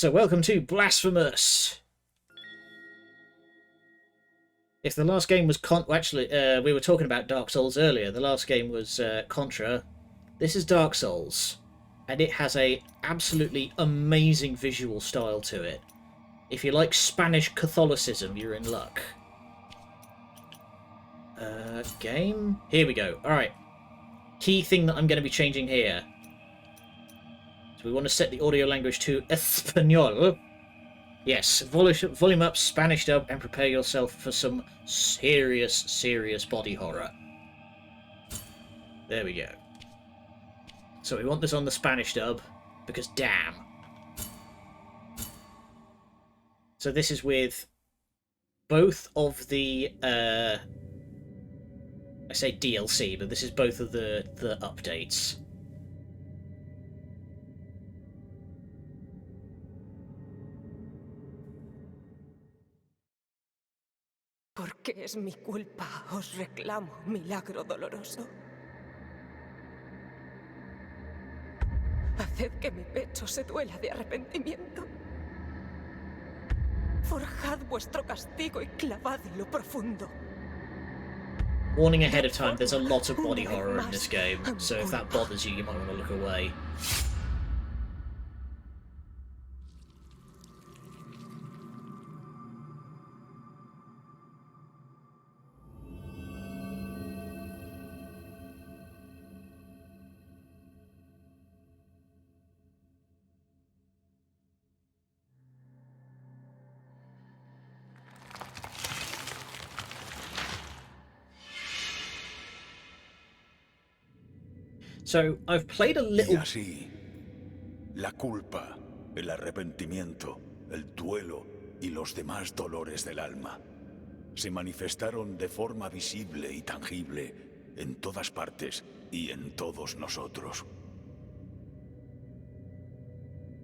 So welcome to Blasphemous! If the last game was we were talking about Dark Souls earlier. The last game was Contra. This is Dark Souls. And it has a absolutely amazing visual style to it. If you like Spanish Catholicism, you're in luck. Game? Here we go. Alright. Key thing that I'm going to be changing here. So we want to set the audio language to Espanol. Yes, volume up, Spanish dub, and prepare yourself for some serious body horror. There we go. So we want this on the Spanish dub, because damn. So this is with both of the, I say DLC, but this is both of the updates. Porque es mi culpa, os reclamo milagro doloroso. Haced que mi pecho se duela de arrepentimiento. Forjad vuestro castigo y clavadlo profundo. Warning ahead of time, there's a lot of body horror in this game, so if that bothers you, you might want to look away. So, I've played a little... Y así, la culpa, el arrepentimiento, el duelo y los demás dolores del alma se manifestaron de forma visible y tangible en todas partes y en todos nosotros.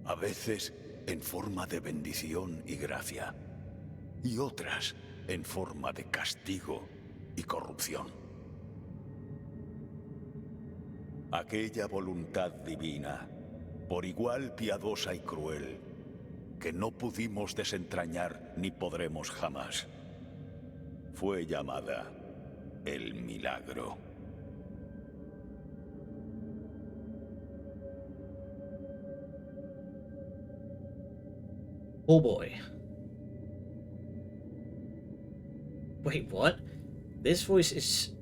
A veces en forma de bendición y gracia, y otras en forma de castigo y corrupción. Aquella voluntad divina, por igual piadosa y cruel, que no pudimos desentrañar ni podremos jamás, fue llamada el milagro. Oh boy. Wait, what? This voice is...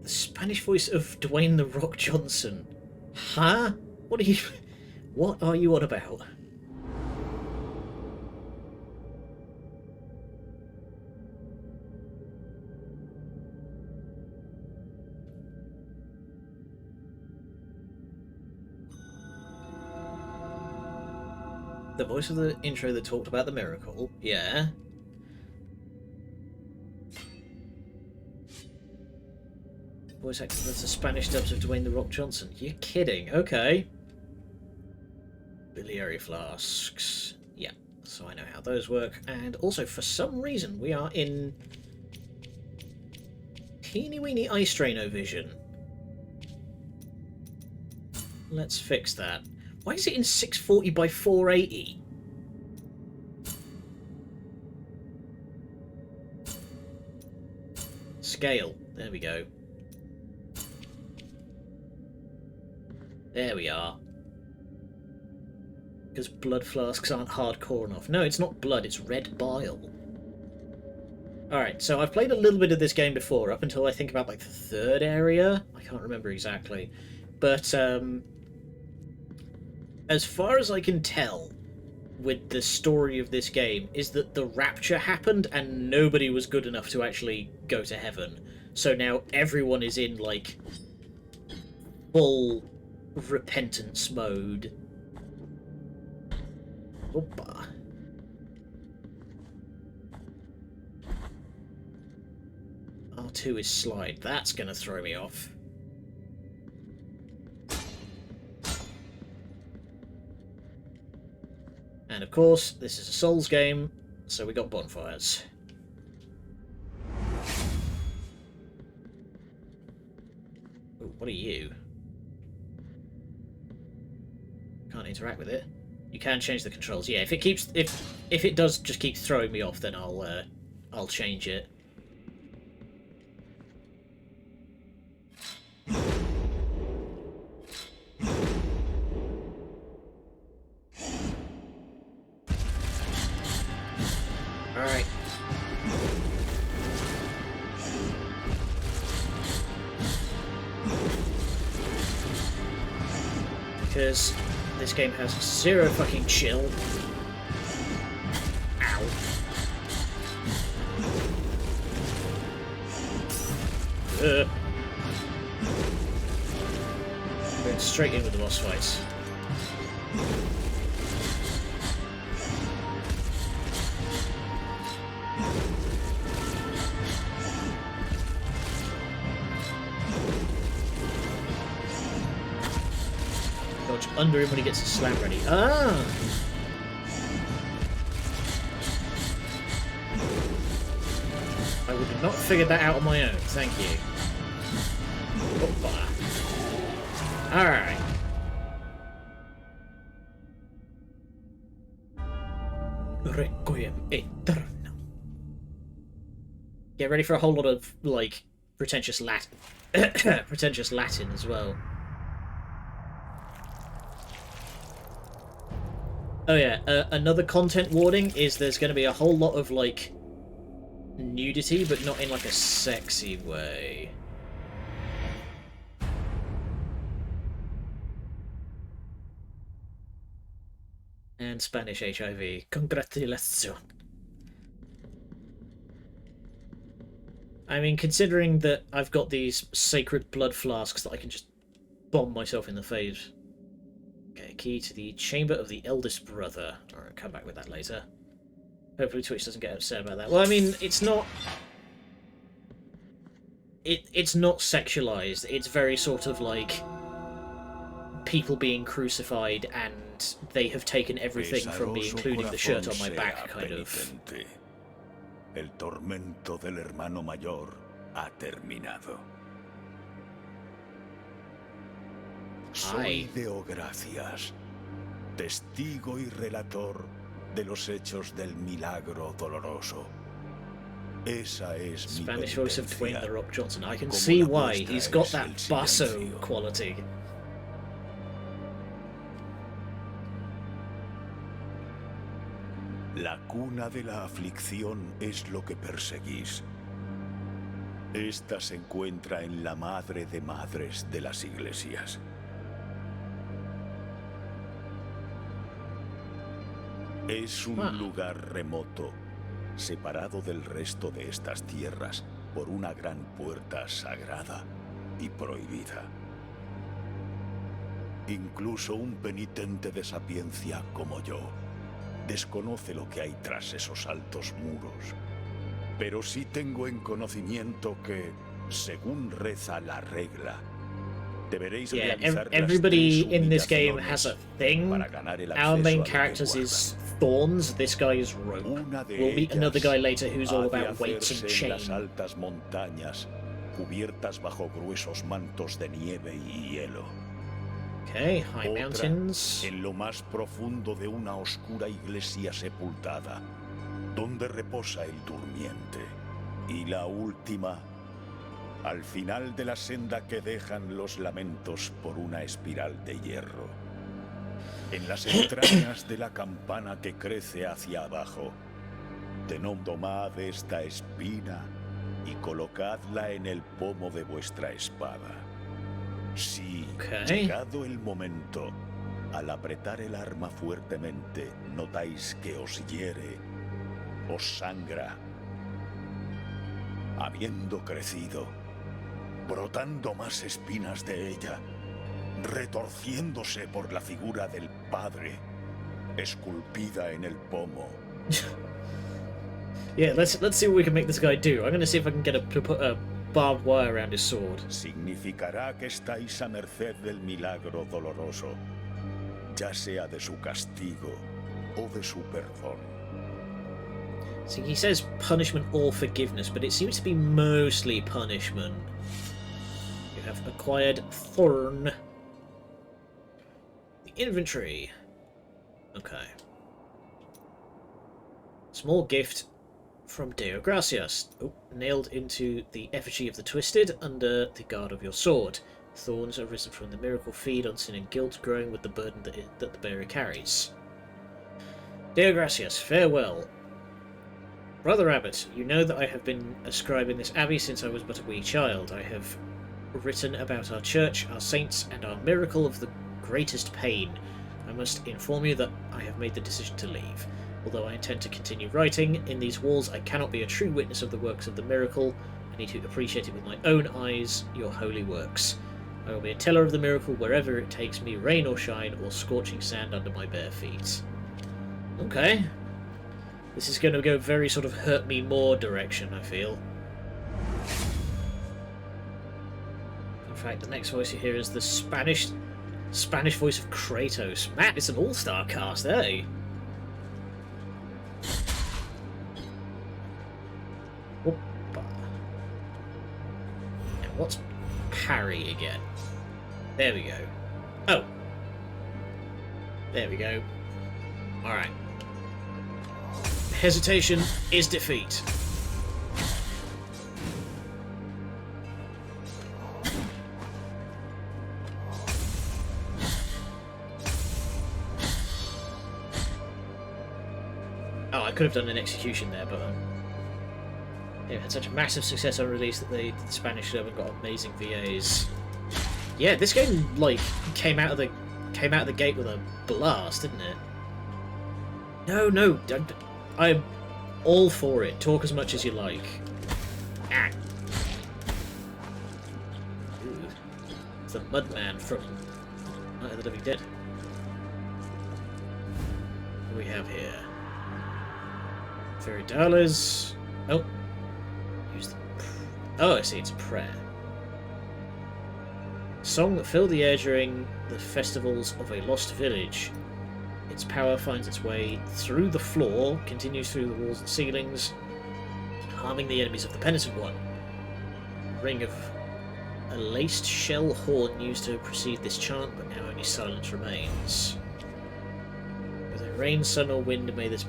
the Spanish voice of Dwayne "The Rock" Johnson. Huh? What are you on about? The voice of the intro that talked about the miracle. Yeah. Voice actor that's the Spanish dubs of Dwayne "The Rock" Johnson. You're kidding. Okay. Biliary flasks. Yeah, so I know how those work. And also, for some reason, we are in teeny weeny eye straino vision. Let's fix that. Why is it in 640 by 480? Scale. There we go. There we are. Because blood flasks aren't hardcore enough. No, it's not blood, it's red bile. Alright, so I've played a little bit of this game before, up until I think about like the third area. I can't remember exactly. But, as far as I can tell, with the story of this game, is that the rapture happened and nobody was good enough to actually go to heaven. So now everyone is in, like, full repentance mode. Opa. R2 is slide. That's gonna throw me off. And of course, this is a Souls game, so we got bonfires. Ooh, what are you? Can't interact with it. You can change the controls. Yeah, if it does just keep throwing me off, then I'll change it. All right. Because this game has zero fucking chill. Ow. Going straight in with the boss fights. Dodge under him when he gets his slam ready. Ah! I would have not figured that out on my own, thank you. Hoppa. Alright. Requiem Aeternam. Get ready for a whole lot of, like, pretentious Latin. Pretentious Latin as well. Oh yeah, another content warning is there's going to be a whole lot of, like, nudity, but not in, like, a sexy way. And Spanish HIV. Congratulations. I mean, considering that I've got these sacred blood flasks that I can just bomb myself in the face. Okay, key to the chamber of the eldest brother. Alright, come back with that later. Hopefully Twitch doesn't get upset about that. Well, I mean, it's not... It's not sexualized. It's very sort of like... people being crucified and they have taken everything from me, including the shirt on my back, kind of. El tormento del hermano mayor ha terminado. Soy deo gracias, testigo y relator de los hechos del milagro doloroso. Esa es mi Spanish voice of Dwayne penitencia, The Rock Johnson. I can como see la why. vuestra He's got es that el basso silencio. quality. La cuna de la aflicción es lo que perseguís. Esta se encuentra en la madre de madres de las iglesias. Es un lugar remoto, separado del resto de estas tierras por una gran puerta sagrada y prohibida. Incluso un penitente de sapiencia como yo desconoce lo que hay tras esos altos muros. Pero sí tengo en conocimiento que, según reza la regla, deberéis realizar everybody las in this tres game has a thing. para ganar el Our main acceso a lo que characters guardan. is Thorns, this guy is Rope. Una de We'll meet another guy later who's all ha de about weights and hacerse en las chain. altas montañas, cubiertas bajo gruesos mantos de nieve y hielo. Okay, high Otra, mountains. en lo más profundo de una oscura iglesia sepultada, donde reposa el durmiente. Y la última, al final de la senda que dejan los lamentos por una espiral de hierro. En las entrañas de la campana que crece hacia abajo, tomad esta espina y colocadla en el pomo de vuestra espada. Si, llegado el momento, al apretar el arma fuertemente, notáis que os hiere, os sangra, habiendo crecido, brotando más espinas de ella, retorciéndose por la figura del Padre, esculpida en el pomo. Yeah, let's see what we can make this guy do. I'm gonna see if I can get to put a barbed wire around his sword. Significará que estáis a merced del milagro doloroso, ya sea de su castigo o de su perdón. See, he says punishment or forgiveness, but it seems to be mostly punishment. You have acquired Thorn. The inventory. Okay. Small gift from Deo Gracias. Oh, nailed into the effigy of the Twisted under the guard of your sword. Thorns are risen from the miracle feed on sin and guilt, growing with the burden that the bearer carries. Deo Gracias, farewell. Brother Abbot, you know that I have been a scribe in this abbey since I was but a wee child. I have written about our church, our saints, and our miracle of the greatest pain. I must inform you that I have made the decision to leave. Although I intend to continue writing, in these walls I cannot be a true witness of the works of the miracle. I need to appreciate it with my own eyes, your holy works. I will be a teller of the miracle wherever it takes me, rain or shine, or scorching sand under my bare feet. Okay. This is going to go very sort of hurt me more direction, I feel. In fact, the next voice you hear is the Spanish voice of Kratos. Matt, it's an all-star cast, eh? Whoopa. And what's parry again? There we go. Oh. There we go. Alright. Hesitation is defeat. Oh, I could have done an execution there, but it had such a massive success on release that the Spanish server got amazing VAs. Yeah, this game like came out of the gate with a blast, didn't it? No, I'm all for it. Talk as much as you like. Ah. Ooh. It's the Mudman from Night of the Living Dead. What do we have here? Fairy dollars. Oh. Use the... Oh, I see. It's a prayer. Song that filled the air during the festivals of a lost village. Its power finds its way through the floor, continues through the walls and ceilings, harming the enemies of the Penitent One. A ring of a laced shell horn used to precede this chant, but now only silence remains. Whether rain, sun, or wind, may this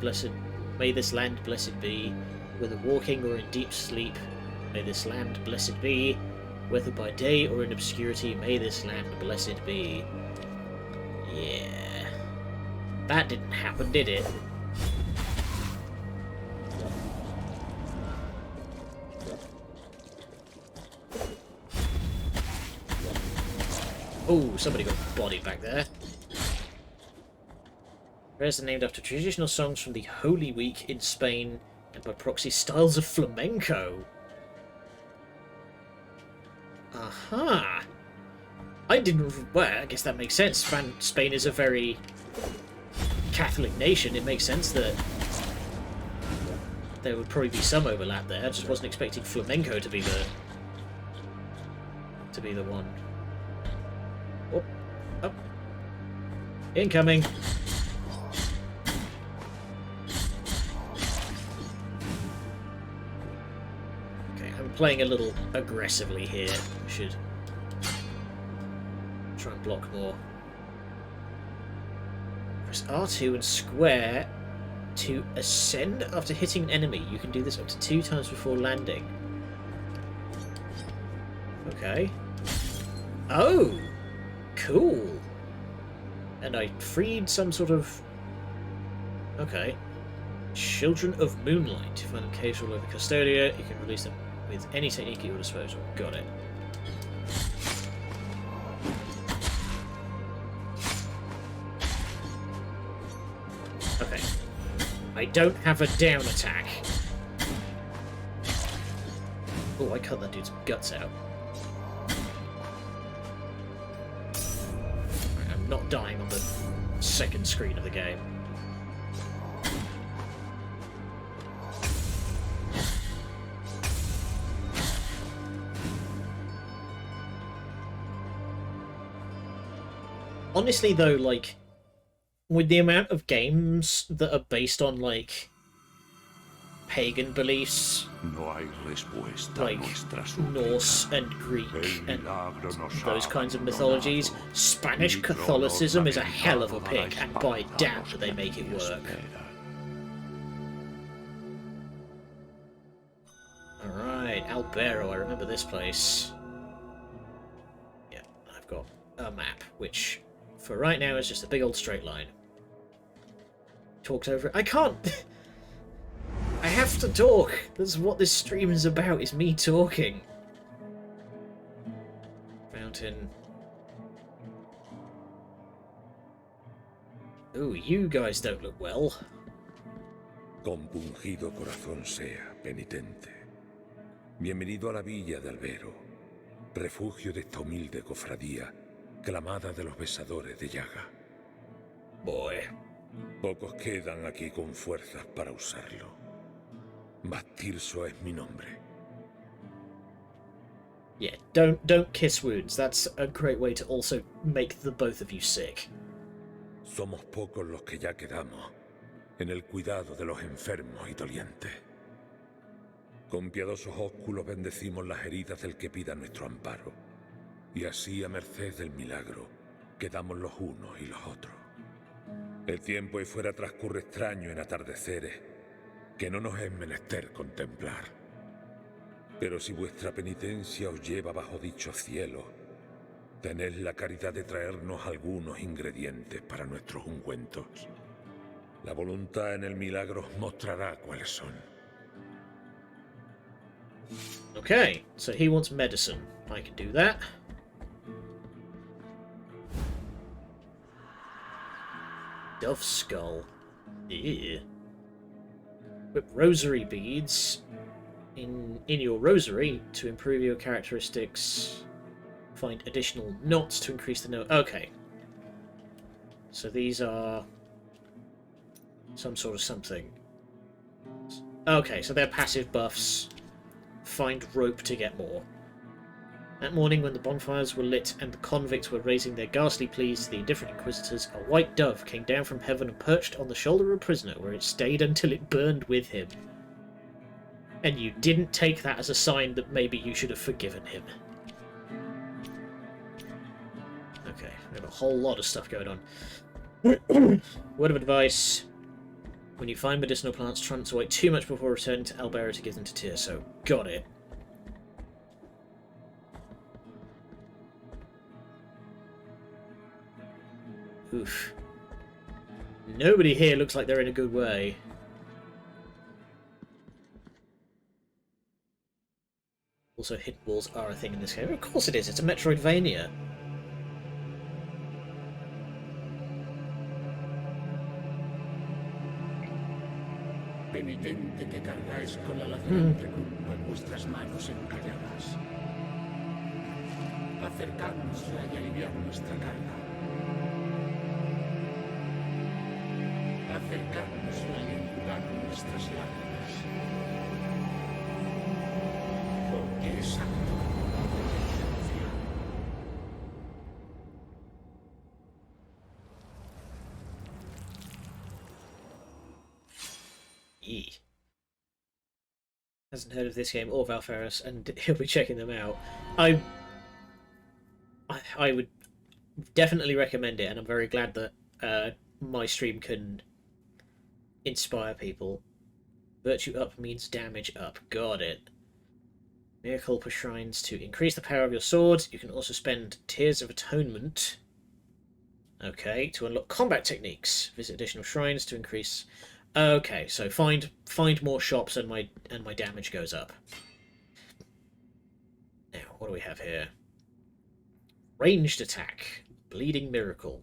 land blessed be. Whether walking or in deep sleep, may this land blessed be. Whether by day or in obscurity, may this land blessed be. Yeah. That didn't happen, did it? Oh, somebody got bodied back there. Prayers are named after traditional songs from the Holy Week in Spain and by proxy styles of flamenco. Aha! I didn't... Well, I guess that makes sense. Spain is a very Catholic nation. It makes sense that there would probably be some overlap there. I just wasn't expecting flamenco to be the one. Oh, oh. Incoming. Okay, I'm playing a little aggressively here. I should try and block more. Press R2 and square to ascend after hitting an enemy. You can do this up to 2 times before landing. Okay. Oh! Cool! And I freed some sort of... Okay. Children of Moonlight. Find them caged all over Custodia. You can release them with any technique at your disposal. Got it. Okay. I don't have a down attack. Oh, I cut that dude's guts out. I'm not dying on the second screen of the game. Honestly, though, like, with the amount of games that are based on, like, pagan beliefs, No hay respuesta a like nuestra Norse súplica. and Greek El and milagro nos those ha kinds of abandonado. mythologies. Spanish Mi Catholicism dolor is a hell of a lamentado pick, dará and by espalda a damn los do they que make it aquí work. esperan. Alright, Albero, I remember this place. Yeah, I've got a map, which for right now is just a big old straight line. Talked over it. I can't! I have to talk! That's what this stream is about, is me talking. Mountain. Ooh, you guys don't look well. Compungido corazón sea, penitente. Bienvenido a la villa de Albero, refugio de esta humilde cofradía, clamada de los besadores de llaga. Boy. Pocos quedan aquí con fuerzas para usarlo. Mas Tirso es mi nombre. Yeah, don't kiss wounds. That's a great way to also make the both of you sick. Somos pocos los que ya quedamos en el cuidado de los enfermos y dolientes. Con piadosos ósculos bendecimos las heridas del que pida nuestro amparo, y así a merced del milagro quedamos los unos y los otros. El tiempo ahí fuera transcurre extraño en atardeceres que no nos es menester contemplar. Pero si vuestra penitencia os lleva bajo dicho cielo, tened la caridad de traernos algunos ingredientes para nuestros ungüentos. La voluntad en el milagro os mostrará cuáles son. Okay, so he wants medicine. I can do that. Dove skull. Ew. Whip rosary beads in your rosary to improve your characteristics. Find additional knots to increase the note. Okay. So these are some sort of something. Okay, so they're passive buffs. Find rope to get more. That morning, when the bonfires were lit and the convicts were raising their ghastly pleas to the indifferent inquisitors, a white dove came down from heaven and perched on the shoulder of a prisoner, where it stayed until it burned with him. And you didn't take that as a sign that maybe you should have forgiven him. Okay, we have a whole lot of stuff going on. Word of advice. When you find medicinal plants, try not to wait too much before returning to Albero to give them to Tirso. Got it. Oof. Nobody here looks like they're in a good way. Also, hidden walls are a thing in this game. Of course it is, it's a Metroidvania. Penitente que cargáis con la lacerante culpa en vuestras manos encalladas. Acercárnosla y aliviar nuestra carga. Acercárnosla y enjugar nuestras lágrimas. Porque es santo de esencia. Yee. Hasn't heard of this game or Valfaris, and he'll be checking them out. I would definitely recommend it, and I'm very glad that my stream can inspire people. Virtue up means damage up. Got it. Miracle per shrines to increase the power of your sword. You can also spend Tears of Atonement. Okay, to unlock combat techniques. Visit additional shrines to increase. Okay, so find more shops and my damage goes up. Now, what do we have here? Ranged attack. Bleeding Miracle.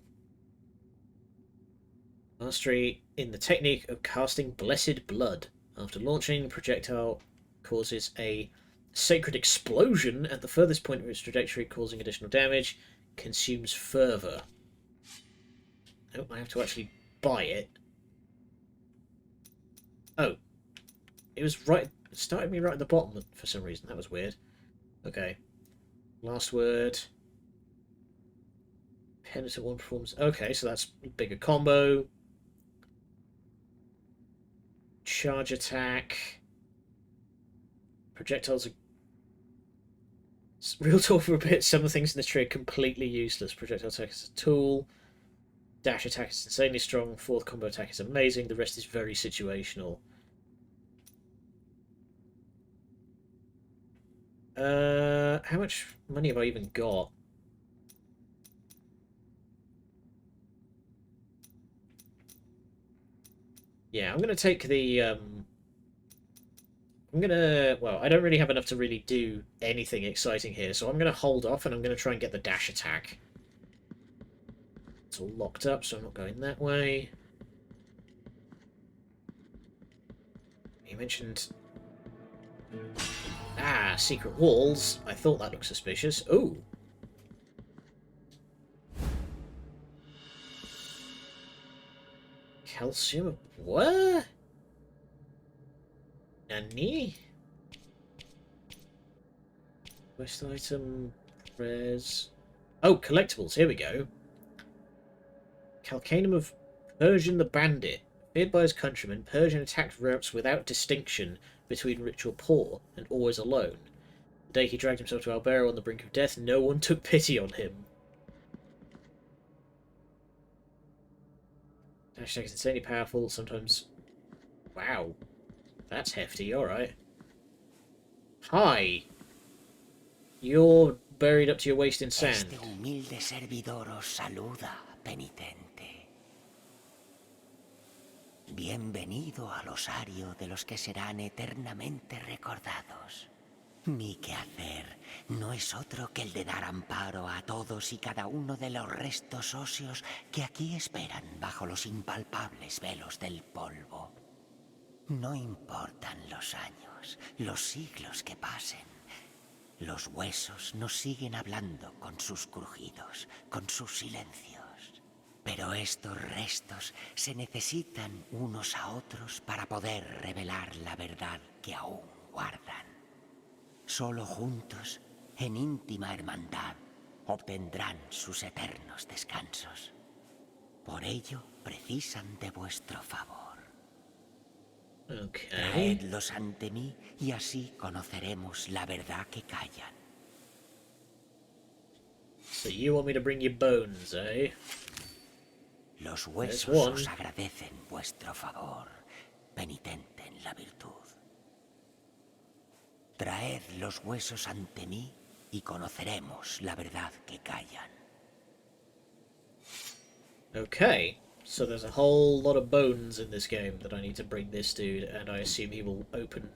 Mastery in the technique of casting Blessed Blood. After launching, the projectile causes a sacred explosion at the furthest point of its trajectory, causing additional damage. Consumes fervor. Oh, I have to actually buy it. Oh. It was right... It started me right at the bottom for some reason. That was weird. Okay. Last word. Penitent one performs... Okay, so that's a bigger combo. Charge attack. Projectiles are... Real talk for a bit. Some of the things in this tree are completely useless. Projectile attack is a tool. Dash attack is insanely strong. Fourth combo attack is amazing. The rest is very situational. How much money have I even got? Yeah, I'm gonna take the well, I don't really have enough to really do anything exciting here, so I'm gonna hold off and I'm gonna try and get the dash attack. It's all locked up, so I'm not going that way. You mentioned... Ah, secret walls. I thought that looked suspicious. Ooh. Calcium... What? Nani? Quest item... Prayers... Oh, collectibles. Here we go. Calcanum of Persian the Bandit. Feared by his countrymen, Persian attacked routes without distinction between rich or poor, and always alone. The day he dragged himself to Albero on the brink of death, no one took pity on him. Dash attack is insanely powerful, sometimes... Wow. That's hefty, alright. Hi! You're buried up to your waist in sand. Este humilde servidor os saluda, penitente. Bienvenido al osario de los que serán eternamente recordados. Mi quehacer no es otro que el de dar amparo a todos y cada uno de los restos óseos que aquí esperan bajo los impalpables velos del polvo. No importan los años, los siglos que pasen. Los huesos nos siguen hablando con sus crujidos, con sus silencios. Pero estos restos se necesitan unos a otros para poder revelar la verdad que aún guardan. Solo juntos, en íntima hermandad, obtendrán sus eternos descansos. Por ello, precisan de vuestro favor. Okay. Traedlos ante mí y así conoceremos la verdad que callan. So you want me to bring your bones, eh? Los huesos os agradecen vuestro favor, penitente en la virtud. Traed los huesos ante mí y conoceremos la verdad que callan. Okay, so there's a whole lot of bones in this game that I need to bring this dude, and I assume he will open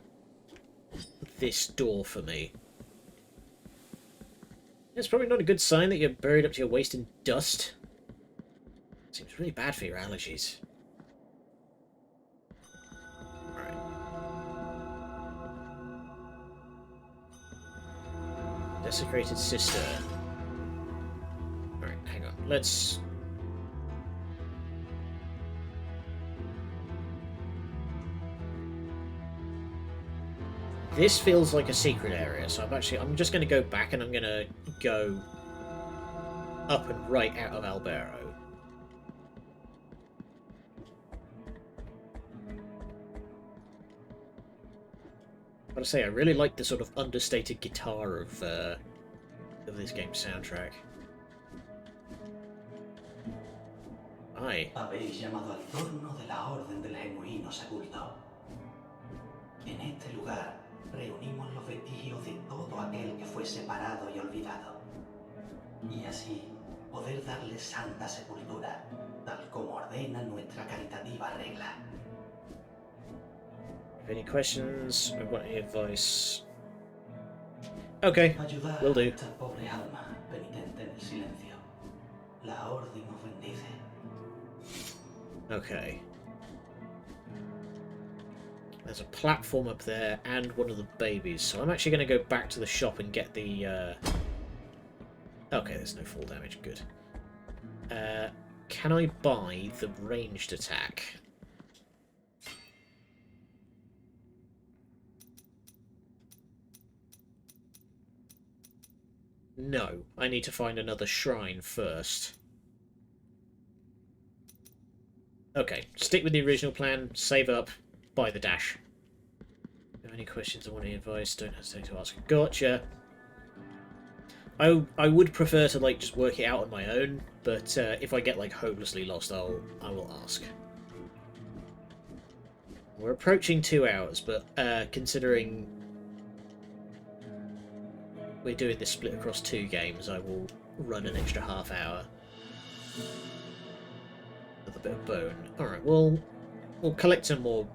this door for me. It's probably not a good sign that you're buried up to your waist in dust. Seems really bad for your allergies. Alright. Desecrated sister. Alright, hang on. Let's... This feels like a secret area, so I'm just going to go back and I'm going to go up and right out of Albero. I've got to say, I really like the sort of understated guitar of this game's soundtrack. Hi. Habéis llamado al torno de la Orden del Genuino Sepulto. En este lugar reunimos los vestigios de todo aquel que fue separado y olvidado. Y así poder darle santa sepultura, tal como ordena nuestra caritativa regla. Have any questions? I want any advice. Okay, Ayudar will a do. esta pobre alma penitente en el silencio. La Orden os bendice. Okay. There's a platform up there and one of the babies, so I'm actually going to go back to the shop and get the... Okay, there's no fall damage, good. Can I buy the ranged attack? No, I need to find another shrine first. Okay, stick with the original plan, save up, buy the dash. have any questions or want any advice, don't hesitate to ask. Gotcha. I would prefer to like just work it out on my own, but if I get like hopelessly lost, I will ask. We're approaching 2 hours, but considering we're doing this split across 2 games, I will run an extra half hour with a bit of bone. All right, we'll collect some more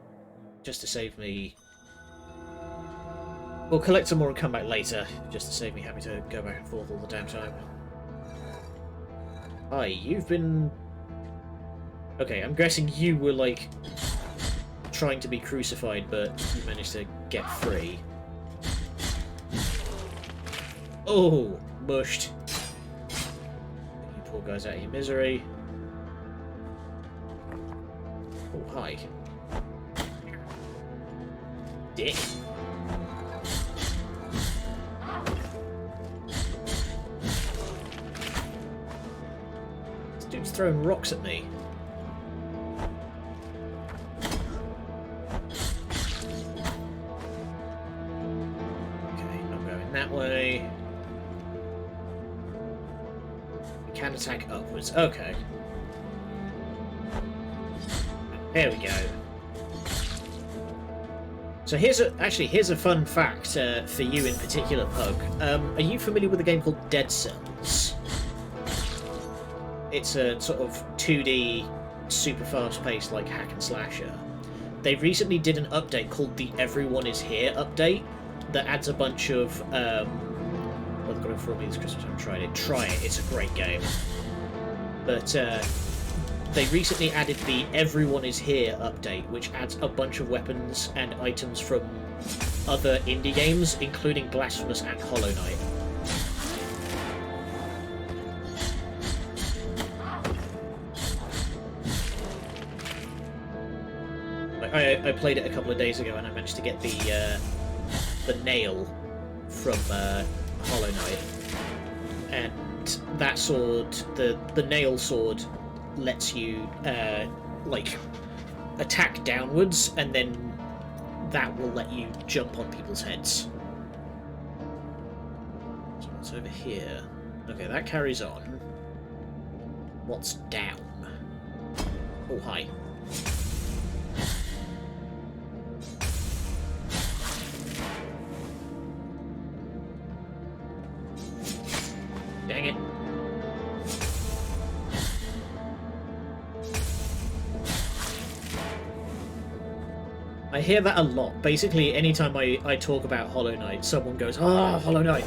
just to save me. We'll collect some more and come back later, just to save me having to go back and forth all the damn time. Hi, you've been... Okay, I'm guessing you were, like, trying to be crucified, but you managed to get free. Oh, mushed. You poor guys out of your misery. Oh, hi. Dick. Dude's throwing rocks at me. Okay, not going that way. We can attack upwards. Okay. There we go. So here's a fun fact for you in particular, Pug. Are you familiar with a game called Dead Cells? It's a sort of 2D, super fast-paced, like, hack and slasher. They recently did an update called the Everyone Is Here update that adds a bunch of, well, they've got it for me this Christmas, I haven't tried it. Try it, it's a great game. But, they recently added the Everyone Is Here update, which adds a bunch of weapons and items from other indie games, including Blasphemous and Hollow Knight. I played it a couple of days ago and I managed to get the nail from Hollow Knight, and that sword, the nail sword, lets you like attack downwards, and then that will let you jump on people's heads. So what's over here? Okay, that carries on. What's down? Oh, hi. Dang it. I hear that a lot. Basically, anytime I talk about Hollow Knight, someone goes, "Ah, Hollow Knight."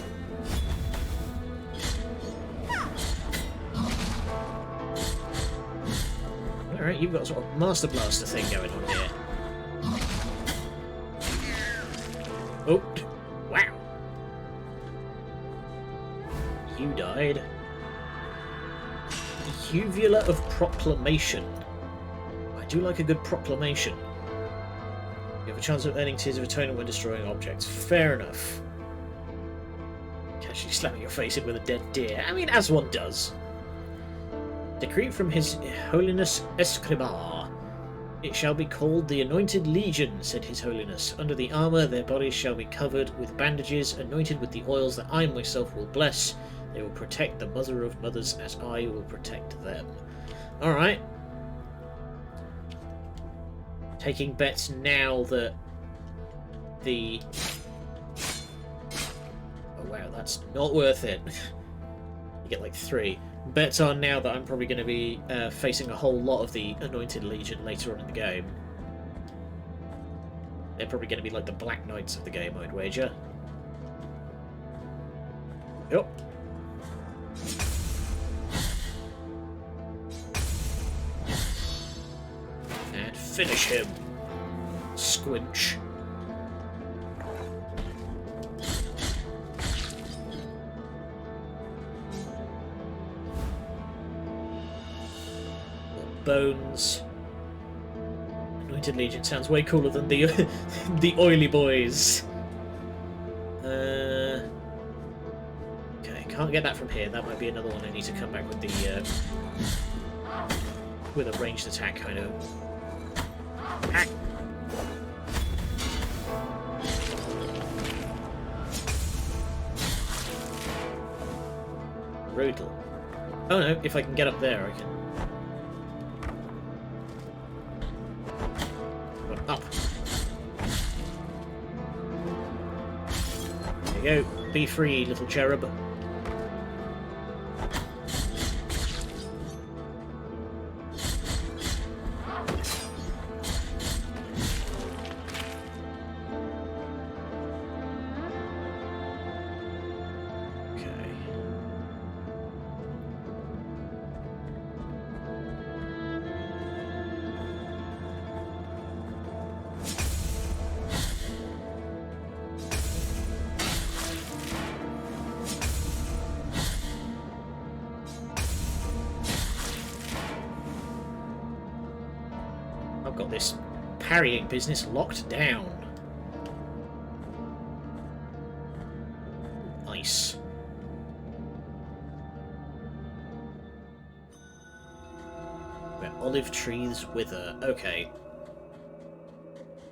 Alright, you've got a sort of Master Blaster thing going on here. Oh, wow. You died. Uvula of Proclamation. I do like a good proclamation. You have a chance of earning Tears of Atonement when destroying objects. Fair enough. Casually slapping your face in with a dead deer. I mean, as one does. Decree from His Holiness Escribar. It shall be called the Anointed Legion, said His Holiness. Under the armour, their bodies shall be covered with bandages, anointed with the oils that I myself will bless. They will protect the Mother of Mothers as I will protect them. Alright. Taking bets now that the... Oh wow, that's not worth it. You get like 3. Bets are now that I'm probably going to be facing a whole lot of the Anointed Legion later on in the game. They're probably going to be like the Black Knights of the game, I'd wager. Yep. And finish him. Squinch. Bones. Anointed Legion sounds way cooler than the the Oily Boys. Okay, can't get that from here. That might be another one I need to come back with the with a ranged attack kind of. brutal. Oh no, if I can get up there, I can... Up. There you go. Be free, little cherub. I've got this parrying business locked down. Nice. Where olive trees wither. Okay.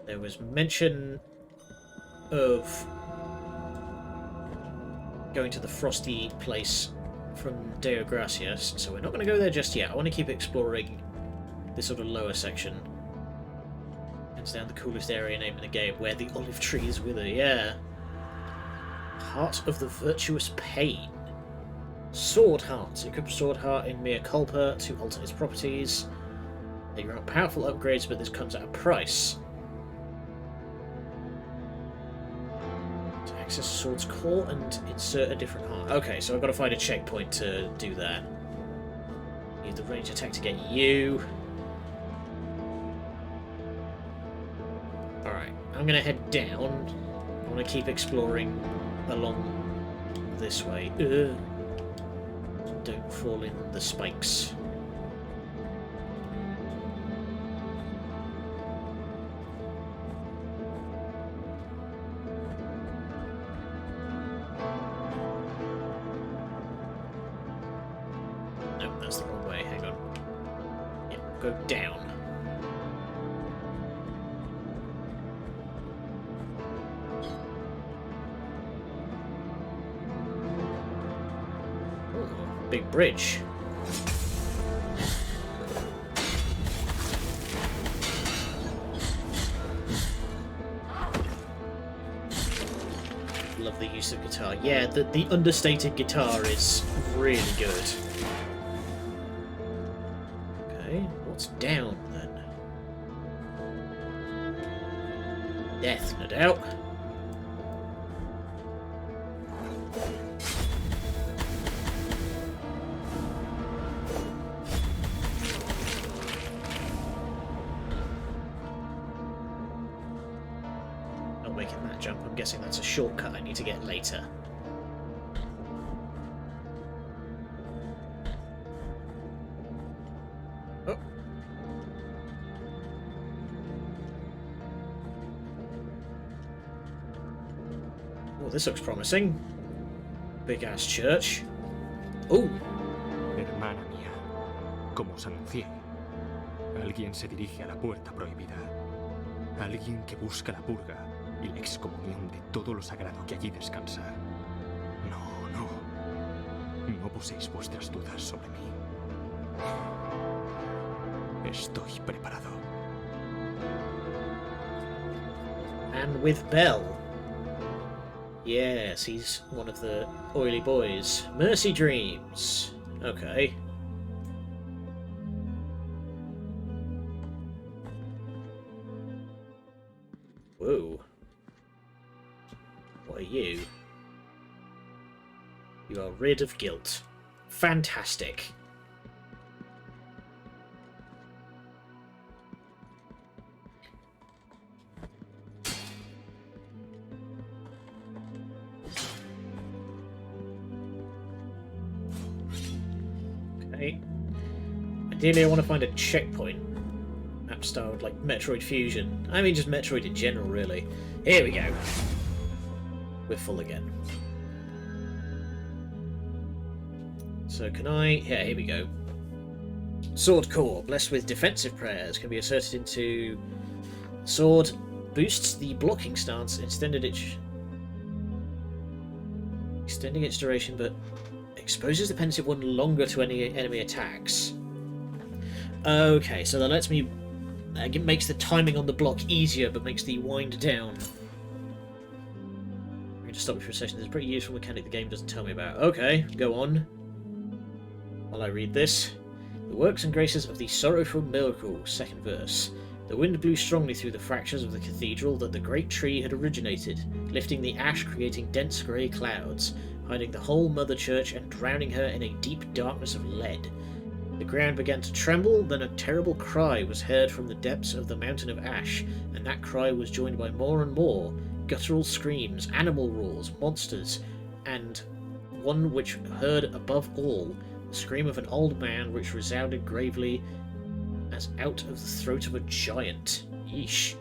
There was mention of going to the frosty place from Deo Gracias, so we're not going to go there just yet. I want to keep exploring this sort of lower section. Hands down the coolest area name in the game, where the olive trees wither, yeah. Heart of the Virtuous Pain. Sword Heart. Equip Sword Heart in Mea Culpa to alter its properties. They grant powerful upgrades, but this comes at a price. To access Sword's core and insert a different heart. Okay, so I've got to find a checkpoint to do that. Use the range attack to get you. Alright, I'm going to head down. I want to keep exploring along this way. Don't fall in the spikes. No, that's the wrong way. Hang on. Yeah, go down. Big bridge. Love the use of guitar. Yeah, the understated guitar is really good. Okay, what's down then? Death, no doubt. Making that jump. I'm guessing that's a shortcut I need to get later. Oh. Oh, this looks promising. Big ass church. Oh. Hermana mía, como os anuncié, alguien se dirige a la puerta prohibida. Alguien que busca la purga y la excomunión de todo lo sagrado que allí descansa. No poséis vuestras dudas sobre mí. Estoy preparado. And with Bell. Yes, he's one of the oily boys. Mercy Dreams. Okay. Whoa. What are you? You are rid of guilt. Fantastic. Okay. Ideally I want to find a checkpoint. Map styled like Metroid Fusion. I mean just Metroid in general really. Here we go. We're full again. So can I... yeah, here we go. Sword Core, blessed with defensive prayers, can be inserted into sword, boosts the blocking stance, extending its duration, but Exposes the pensive one longer to any enemy attacks. Okay, so that lets me... it makes the timing on the block easier, but makes the wind down. I'm going to stop you for a second. There's a pretty useful mechanic the game doesn't tell me about. Okay, go on. While I read this. The works and graces of the Sorrowful Miracle, second verse. The wind blew strongly through the fractures of the cathedral that the great tree had originated, lifting the ash, creating dense grey clouds, hiding the whole mother church and drowning her in a deep darkness of lead. The ground began to tremble, then a terrible cry was heard from the depths of the mountain of ash, and that cry was joined by more and more guttural screams, animal roars, monsters, and one which heard above all, the scream of an old man which resounded gravely as out of the throat of a giant. Yeesh.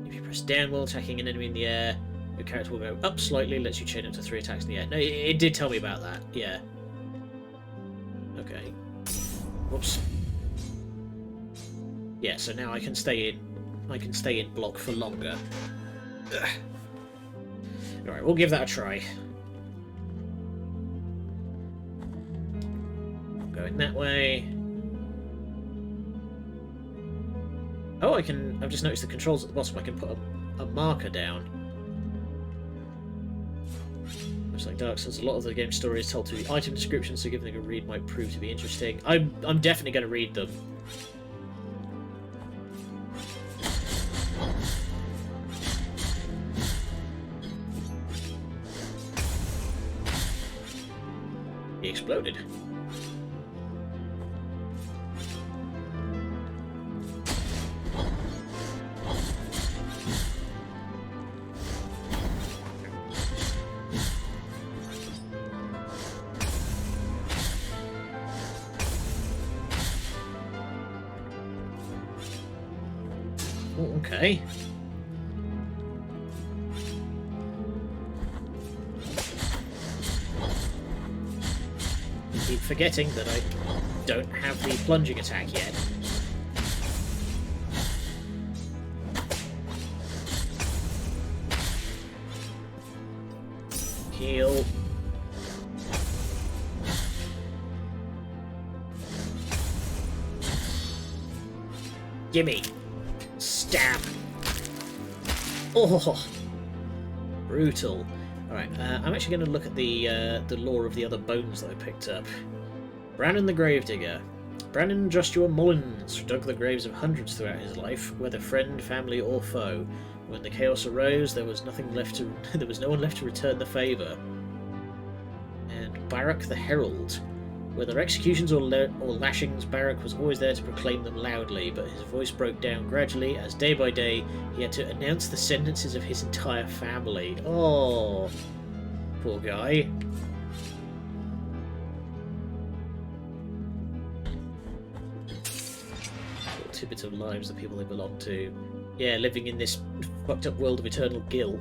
If you press down while attacking an enemy in the air, your character will go up slightly, lets you chain up to 3 attacks in the air. No, it did tell me about that, yeah. Okay. Whoops. Yeah, so now I can stay in block for longer. Alright, we'll give that a try. Going that way. Oh, I've just noticed the controls at the bottom. I can put a marker down. Much like Dark Souls, a lot of the game's story is told through the item descriptions, so giving them a read might prove to be interesting. I'm definitely going to read them. He exploded. Okay. Keep forgetting that I don't have the plunging attack yet. Heal. Gimme. Stab. Oh, brutal. Alright, I'm actually going to look at the lore of the other bones that I picked up. Brannon the Gravedigger. Brannon Joshua Mullins dug the graves of hundreds throughout his life, whether friend, family, or foe. When the chaos arose, there was no one left to return the favour. And Barak the Herald. Whether executions or lashings, Barak was always there to proclaim them loudly, but his voice broke down gradually as day by day he had to announce the sentences of his entire family. Oh, poor guy. Little tidbits of lives, the people they belong to. Yeah, living in this fucked up world of eternal guilt.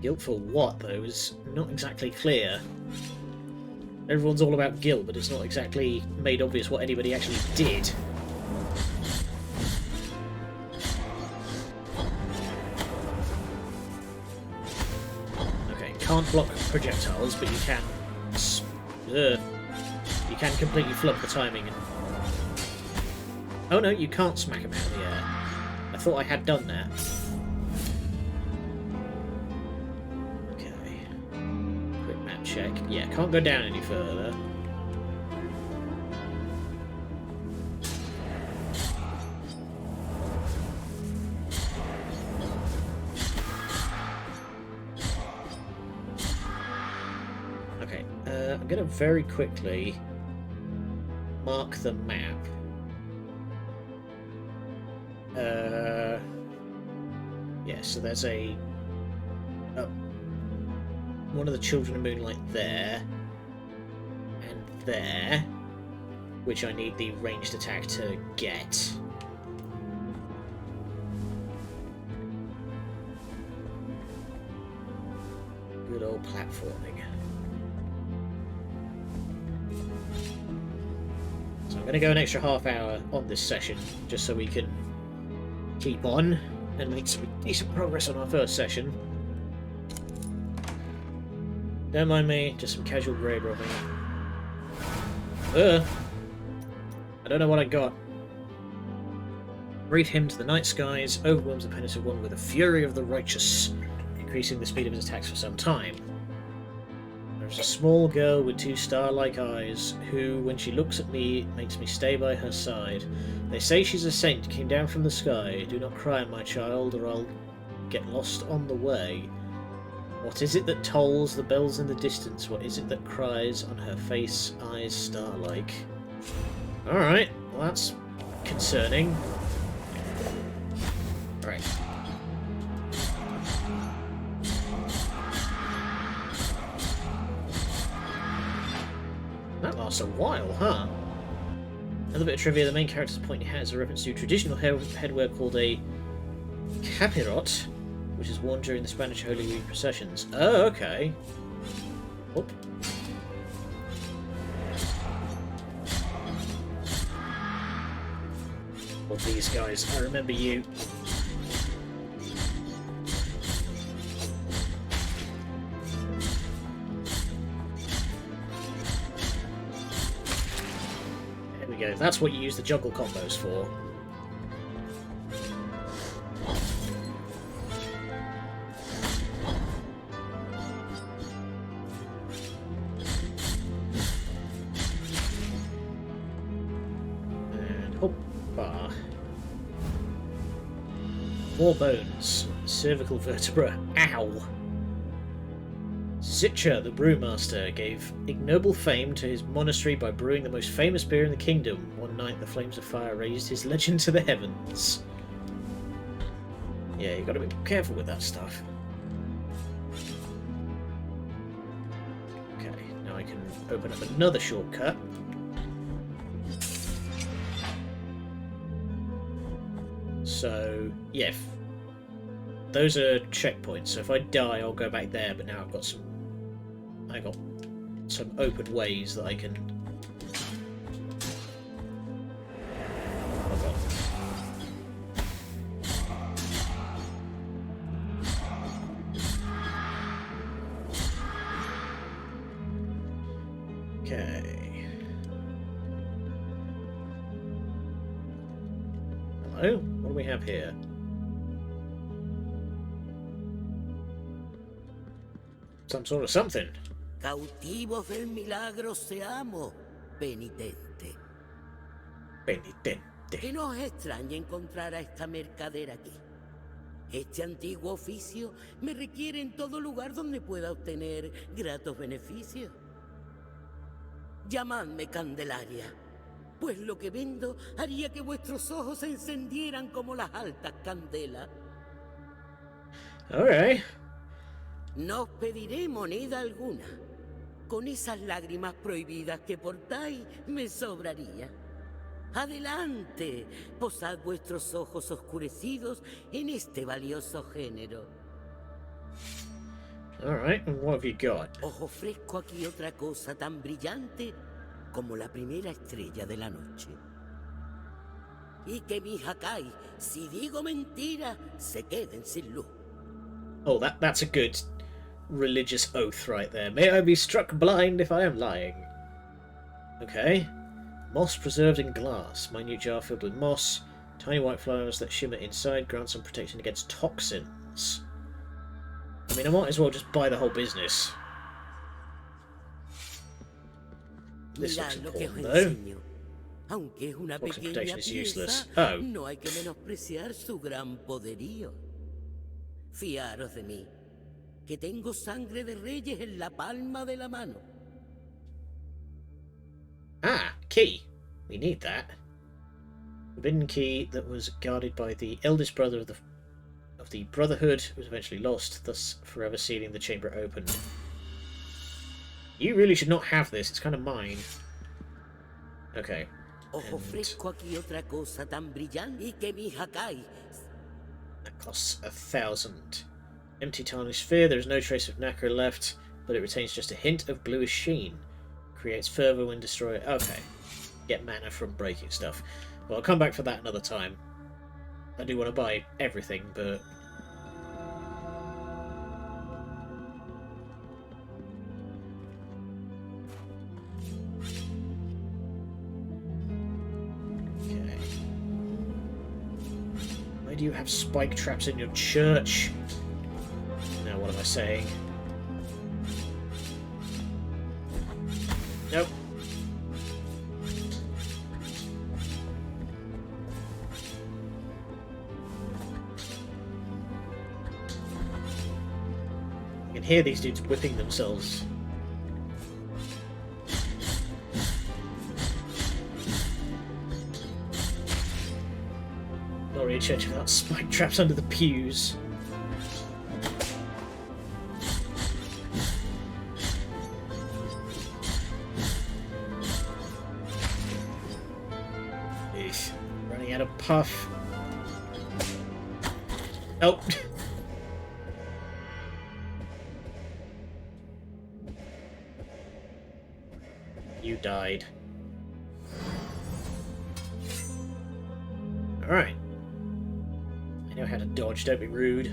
Guilt for what, though, is not exactly clear. Everyone's all about guilt, but it's not exactly made obvious what anybody actually did. Okay, can't block projectiles, but you can completely flub the timing. Oh no, you can't smack him out of the air. I thought I had done that. Check. Yeah, can't go down any further. Okay, I'm going to very quickly mark the map. Yeah, so there's one of the Children of Moonlight there, and there, which I need the ranged attack to get. Good old platforming. So I'm going to go an extra half hour on this session, just so we can keep on and make some decent progress on our first session. Don't mind me, just some casual grave robbing. I don't know what I got. Great hymn to the night skies overwhelms the penitent one with the fury of the righteous, increasing the speed of his attacks for some time. There's a small girl with 2 star-like eyes, who, when she looks at me, makes me stay by her side. They say she's a saint, came down from the sky. Do not cry, my child, or I'll get lost on the way. What is it that tolls the bells in the distance? What is it that cries on her face, eyes star-like? Alright, well that's concerning. Right. That lasts a while, huh? Another bit of trivia, the main character's pointy hat is a reference to traditional headwear called a capirot, which is worn during the Spanish Holy Week processions. Oh, okay. Oop. Well, these guys, I remember you. There we go. That's what you use the juggle combos for. More bones. Cervical vertebra. Ow! Zitcher, the brewmaster, gave ignoble fame to his monastery by brewing the most famous beer in the kingdom. One night the flames of fire raised his legend to the heavens. Yeah, you gotta be careful with that stuff. Okay, now I can open up another shortcut. So, yeah, those are checkpoints. So if I die, I'll go back there. But now I've got some open ways that I can. Oh God. Okay. Hello? What do we have here? Some sort of something. Cautivos del milagro seamos, penitente. Penitente. Que no os extrañe encontrar a esta mercader aquí. Este antiguo oficio me requiere en todo lugar donde pueda obtener gratos beneficios. Llamadme Candelaria, pues lo que vendo haría que vuestros ojos se encendieran como las altas candelas. Alright. No os pediré moneda alguna. Con esas lágrimas prohibidas que portáis, me sobraría. Adelante, posad vuestros ojos oscurecidos en este valioso género. Alright, and what have you got? Os ofrezco aquí otra cosa tan brillante como la primera estrella de la noche. Y que mis Hakai, si digo mentira, se queden sin luz. Oh, that's a good religious oath right there. May I be struck blind if I am lying. Okay. Moss preserved in glass. Minute jar filled with moss. Tiny white flowers that shimmer inside grant some protection against toxins. I mean, I might as well just buy the whole business. This looks important, though. Aunque es una Toxin pequeña protection is useless. pieza, Oh. no hay que menospreciar su gran poderío. Fiaros de mí, que tengo sangre de reyes en la palma de la mano. Ah, key. We need that. Forbidden key that was guarded by the eldest brother of the Brotherhood, who was eventually lost, thus forever sealing the chamber open. You really should not have this. It's kind of mine. Okay. Os ofrezco aquí otra cosa tan brillante y que mis Hakai. That costs 1,000. Empty tarnished sphere. There is no trace of nacre left, but it retains just a hint of bluish sheen. Creates fervor when destroyed. Okay. Get mana from breaking stuff. Well, I'll come back for that another time. I do want to buy everything, but... could you have spike traps in your church? Now, what am I saying? Nope. I can hear these dudes whipping themselves. Not really a church without spike traps under the pews. Eesh. Running out of puff. Oh. You died. Alright. I know how to dodge, don't be rude.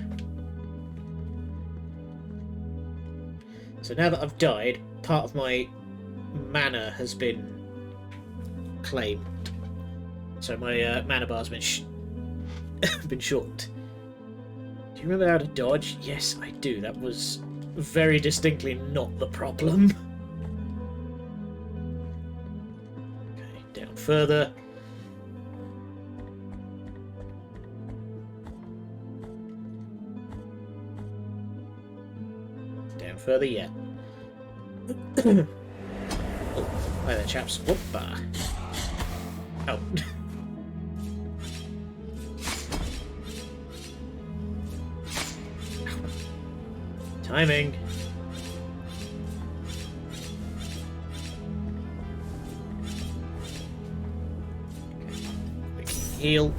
So now that I've died, part of my mana has been claimed. So my mana bar's been been shortened. Do you remember how to dodge? Yes, I do. That was very distinctly not the problem. Okay, down further. Down further yet. Oh, hi there, chaps. Whoopah. Oh. Timing. Okay. Heal.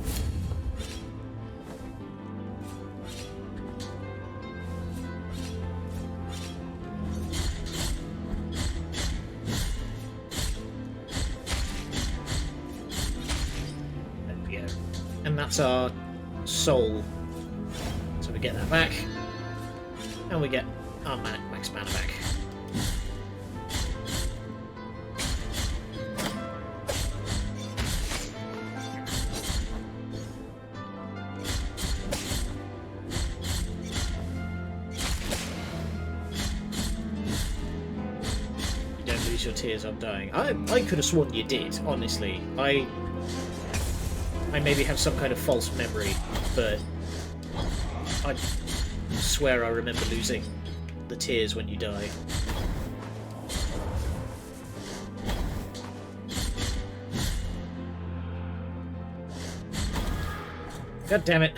There we go. And that's our soul. So we get that back. And we get our max mana back. You don't lose your tears, I'm dying. I could have sworn you did, honestly. I maybe have some kind of false memory, but I swear I remember losing the tears when you die. God damn it.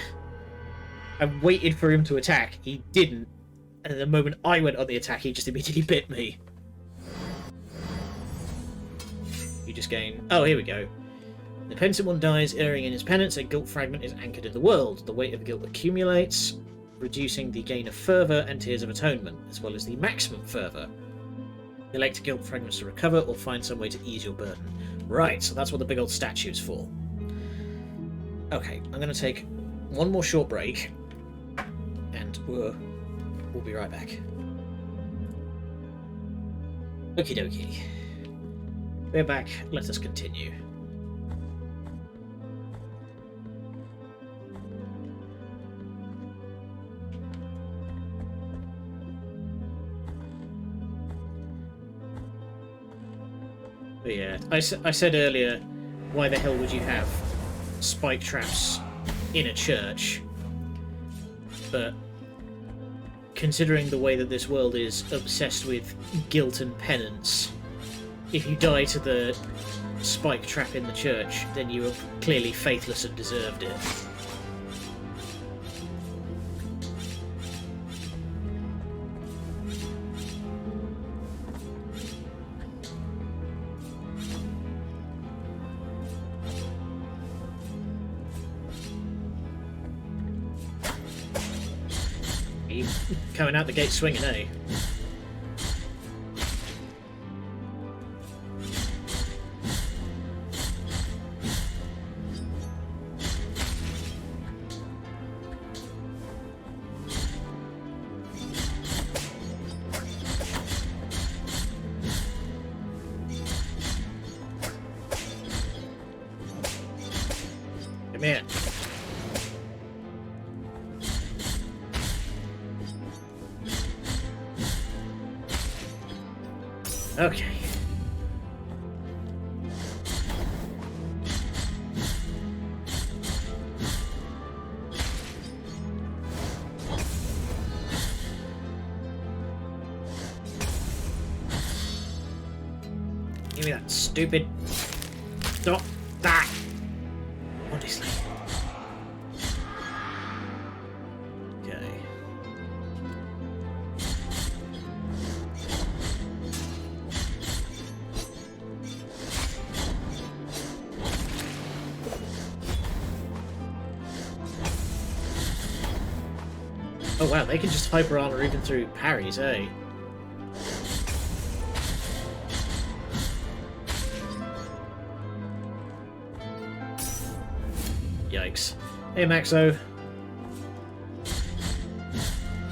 I waited for him to attack. He didn't. And the moment I went on the attack, he just immediately bit me. You just gain... Oh, here we go. The penitent one dies, erring in his penance. A guilt fragment is anchored in the world. The weight of guilt accumulates, reducing the gain of fervour and tears of atonement, as well as the maximum fervour. Elect guilt fragments to recover, or find some way to ease your burden. Right, so that's what the big old statue's for. Okay, I'm going to take one more short break, and we'll be right back. Okie dokie. We're back, let us continue. But yeah, I said earlier, why the hell would you have spike traps in a church? But considering the way that this world is obsessed with guilt and penance, if you die to the spike trap in the church, then you were clearly faithless and deserved it. Coming out the gate swinging, eh? Come here. Okay. Give me that stupid... Stop that! Honestly. Okay. Oh wow, they can just hyper armor even through parries, eh? Yikes. Hey Maxo.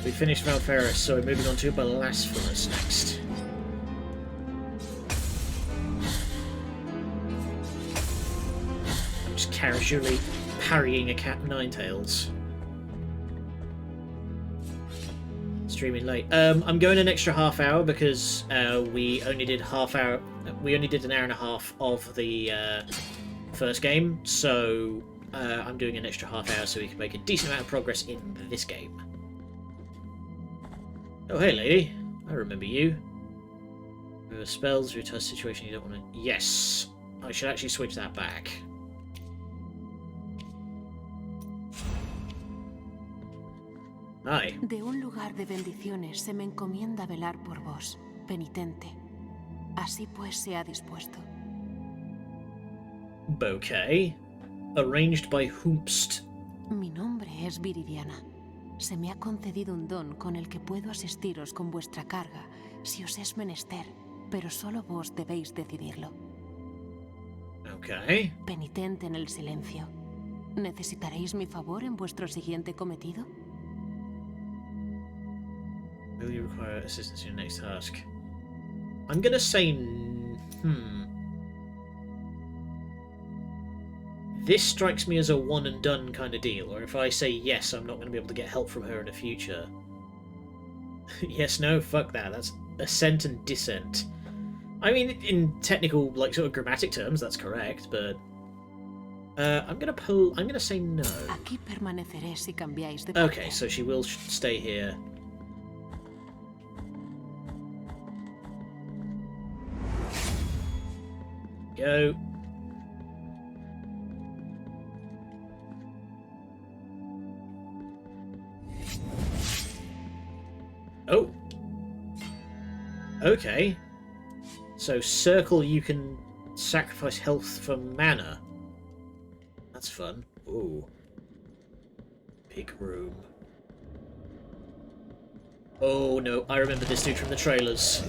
We finished Valferris, so we're moving on to Blasphemous next. I'm just casually parrying a cat Ninetales. Streaming late. I'm going an extra half hour because we only did an hour and a half of the first game, so I'm doing an extra half hour so we can make a decent amount of progress in this game. Oh, hey, lady. I remember you. With spells, your tough situation you don't want to... Yes. I should actually switch that back. Hi. De un lugar de bendiciones se me encomienda velar por vos, penitente. Así pues sea dispuesto. Bouquet. Arranged by Hoomst. Mi nombre es Viridiana. Se me ha concedido un don con el que puedo asistiros con vuestra carga, si os es menester, pero solo vos debéis decidirlo. Okay. Penitente en el silencio. ¿Necesitaréis mi favor en vuestro siguiente cometido? Will you require assistance in your next task? I'm gonna say... This strikes me as a one and done kind of deal, or if I say yes, I'm not going to be able to get help from her in the future. Yes, no, fuck that. That's ascent and dissent. I mean, in technical, like, sort of grammatic terms, that's correct, but... I'm gonna say no. Aquí permaneceré si cambiáis de Okay, so she will stay here. Go. Oh. Okay. So circle you can sacrifice health for mana. That's fun. Ooh. Big room. Oh no, I remember this dude from the trailers.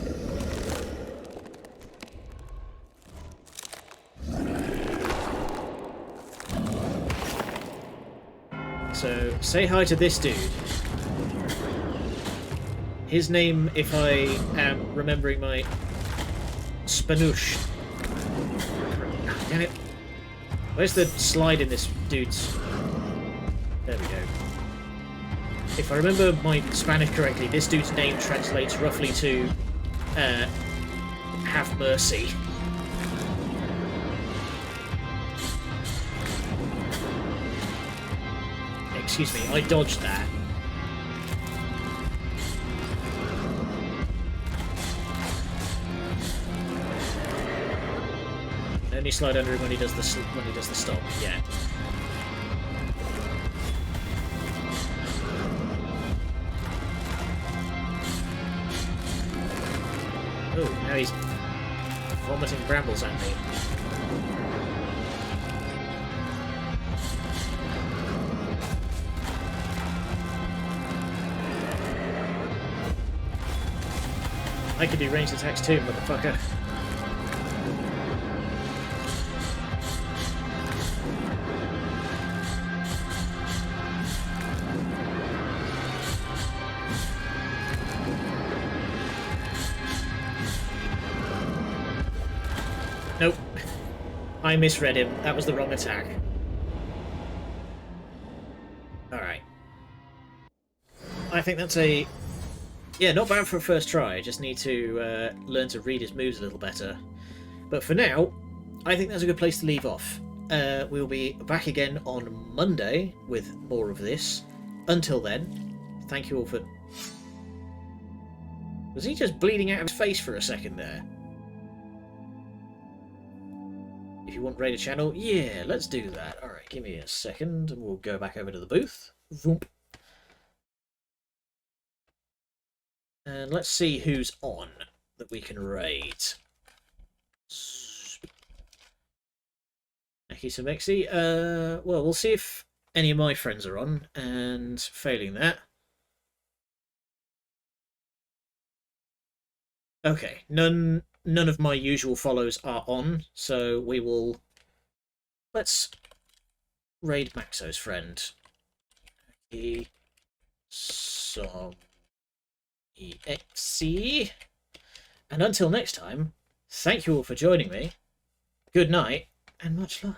So, say hi to this dude. His name, if I am remembering my... Spanoosh. Ah, damn it. Where's the slide in this dude's... There we go. If I remember my Spanish correctly, this dude's name translates roughly to... have mercy. Excuse me, I dodged that. Only slide under him when he does the stop. Yeah. Oh, now he's vomiting brambles at me. I could do ranged attacks too, motherfucker. Nope. I misread him. That was the wrong attack. Alright. I think that's a Yeah, not bad for a first try. I just need to learn to read his moves a little better. But for now, I think that's a good place to leave off. We'll be back again on Monday with more of this. Until then, thank you all for... Was he just bleeding out of his face for a second there? If you want raid a channel, yeah, let's do that. Alright, give me a second and we'll go back over to the booth. Vroom. And let's see who's on that we can raid. Thank you, Samexi. Well, we'll see if any of my friends are on, and failing that... Okay, none of my usual follows are on, so we will... Let's raid Maxo's friend. EXE. And until next time, thank you all for joining me. Good night, and much love.